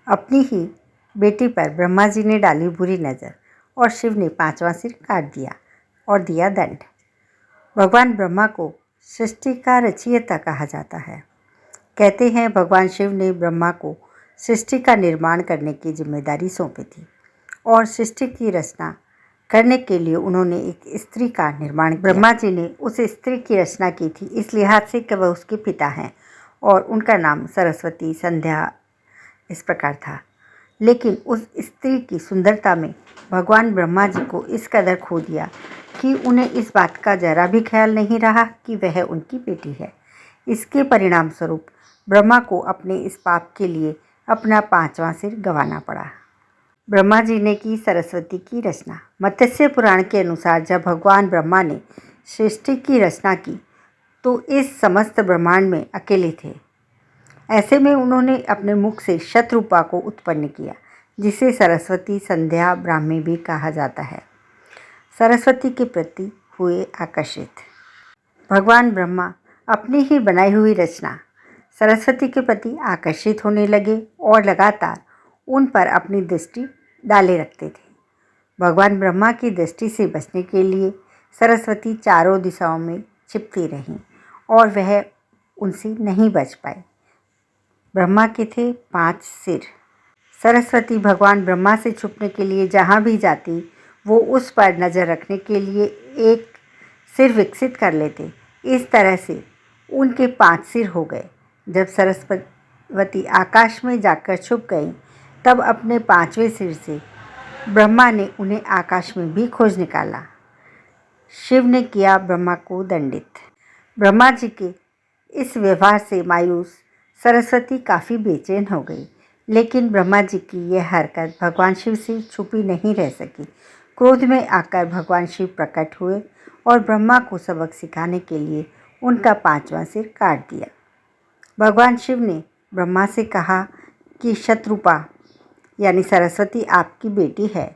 अपनी ही बेटी पर ब्रह्मा जी ने डाली बुरी नज़र और शिव ने 5वां सिर काट दिया और दिया दंड। भगवान ब्रह्मा को सृष्टि का रचयिता कहा जाता है। कहते हैं भगवान शिव ने ब्रह्मा को सृष्टि का निर्माण करने की जिम्मेदारी सौंपी थी और सृष्टि की रचना करने के लिए उन्होंने एक स्त्री का निर्माण किया। ब्रह्मा जी ने उस स्त्री की रचना की थी इस लिहाज से कि वह उसके पिता हैं और उनका नाम सरस्वती संध्या इस प्रकार था। लेकिन उस स्त्री की सुंदरता में भगवान ब्रह्मा जी को इस कदर खो दिया कि उन्हें इस बात का जरा भी ख्याल नहीं रहा कि वह उनकी बेटी है। इसके परिणाम स्वरूप ब्रह्मा को अपने इस पाप के लिए अपना 5वां सिर गंवाना पड़ा। ब्रह्मा जी ने की सरस्वती की रचना। मत्स्य पुराण के अनुसार जब भगवान ब्रह्मा ने सृष्टि की रचना की तो इस समस्त ब्रह्मांड में अकेले थे। ऐसे में उन्होंने अपने मुख से शतरूपा को उत्पन्न किया जिसे सरस्वती संध्या ब्राह्मी भी कहा जाता है। सरस्वती के प्रति हुए आकर्षित भगवान ब्रह्मा अपनी ही बनाई हुई रचना सरस्वती के प्रति आकर्षित होने लगे और लगातार उन पर अपनी दृष्टि डाले रखते थे। भगवान ब्रह्मा की दृष्टि से बचने के लिए सरस्वती चारों दिशाओं में छिपती रहीं और वह उनसे नहीं बच पाई। ब्रह्मा के थे 5 सिर। सरस्वती भगवान ब्रह्मा से छुपने के लिए जहाँ भी जाती वो उस पर नज़र रखने के लिए एक सिर विकसित कर लेते। इस तरह से उनके 5 सिर हो गए। जब सरस्वती आकाश में जाकर छुप गई तब अपने 5वें सिर से ब्रह्मा ने उन्हें आकाश में भी खोज निकाला। शिव ने किया ब्रह्मा को दंडित। ब्रह्मा जी के इस व्यवहार से मायूस सरस्वती काफ़ी बेचैन हो गई। लेकिन ब्रह्मा जी की यह हरकत भगवान शिव से छुपी नहीं रह सकी। क्रोध में आकर भगवान शिव प्रकट हुए और ब्रह्मा को सबक सिखाने के लिए उनका 5वां सिर काट दिया। भगवान शिव ने ब्रह्मा से कहा कि शतरूपा यानी सरस्वती आपकी बेटी है,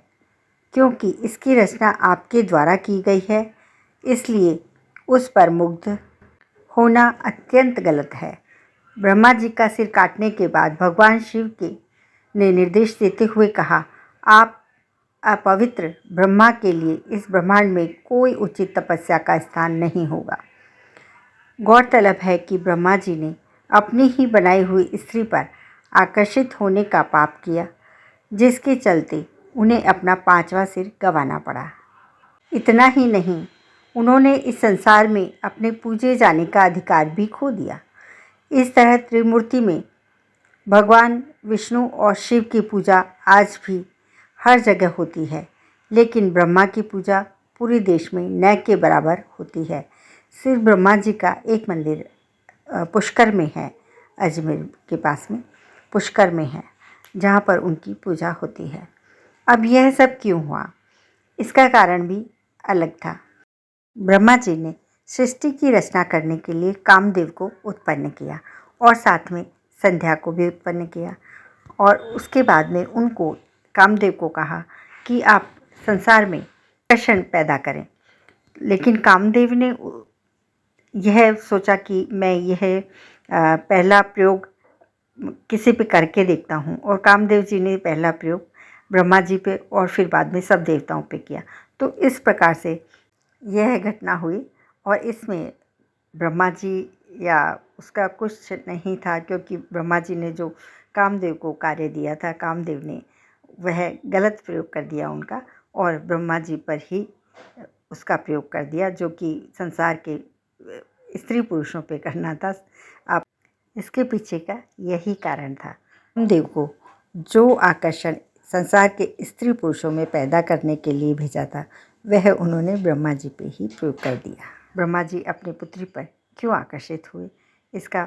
क्योंकि इसकी रचना आपके द्वारा की गई है, इसलिए उस पर मुग्ध होना अत्यंत गलत है। ब्रह्मा जी का सिर काटने के बाद भगवान शिव ने निर्देश देते हुए कहा, आप अपवित्र ब्रह्मा के लिए इस ब्रह्मांड में कोई उचित तपस्या का स्थान नहीं होगा। गौरतलब है कि ब्रह्मा जी ने अपनी ही बनाई हुई स्त्री पर आकर्षित होने का पाप किया, जिसके चलते उन्हें अपना 5वां सिर गंवाना पड़ा। इतना ही नहीं, उन्होंने इस संसार में अपने पूजे जाने का अधिकार भी खो दिया। इस तरह त्रिमूर्ति में भगवान विष्णु और शिव की पूजा आज भी हर जगह होती है, लेकिन ब्रह्मा की पूजा पूरे देश में न के बराबर होती है। सिर्फ ब्रह्मा जी का एक मंदिर पुष्कर में है, अजमेर के पास में पुष्कर में है, जहाँ पर उनकी पूजा होती है। अब यह सब क्यों हुआ, इसका कारण भी अलग था। ब्रह्मा जी ने सृष्टि की रचना करने के लिए कामदेव को उत्पन्न किया और साथ में संध्या को भी उत्पन्न किया और उसके बाद में उनको कामदेव को कहा कि आप संसार में आकर्षण पैदा करें। लेकिन कामदेव ने यह सोचा कि मैं यह पहला प्रयोग किसी पे करके देखता हूँ, और कामदेव जी ने पहला प्रयोग ब्रह्मा जी पे और फिर बाद में सब देवताओं पे किया। तो इस प्रकार से यह घटना हुई और इसमें ब्रह्मा जी या उसका कुछ नहीं था, क्योंकि ब्रह्मा जी ने जो कामदेव को कार्य दिया था, कामदेव ने वह गलत प्रयोग कर दिया उनका और ब्रह्मा जी पर ही उसका प्रयोग कर दिया, जो कि संसार के स्त्री पुरुषों पे करना था। आप इसके पीछे का यही कारण था। कामदेव को जो आकर्षण संसार के स्त्री पुरुषों में पैदा करने के लिए भेजा था, वह उन्होंने ब्रह्मा जी पे ही प्रयोग कर दिया। ब्रह्मा जी अपनी पुत्री पर क्यों आकर्षित हुए, इसका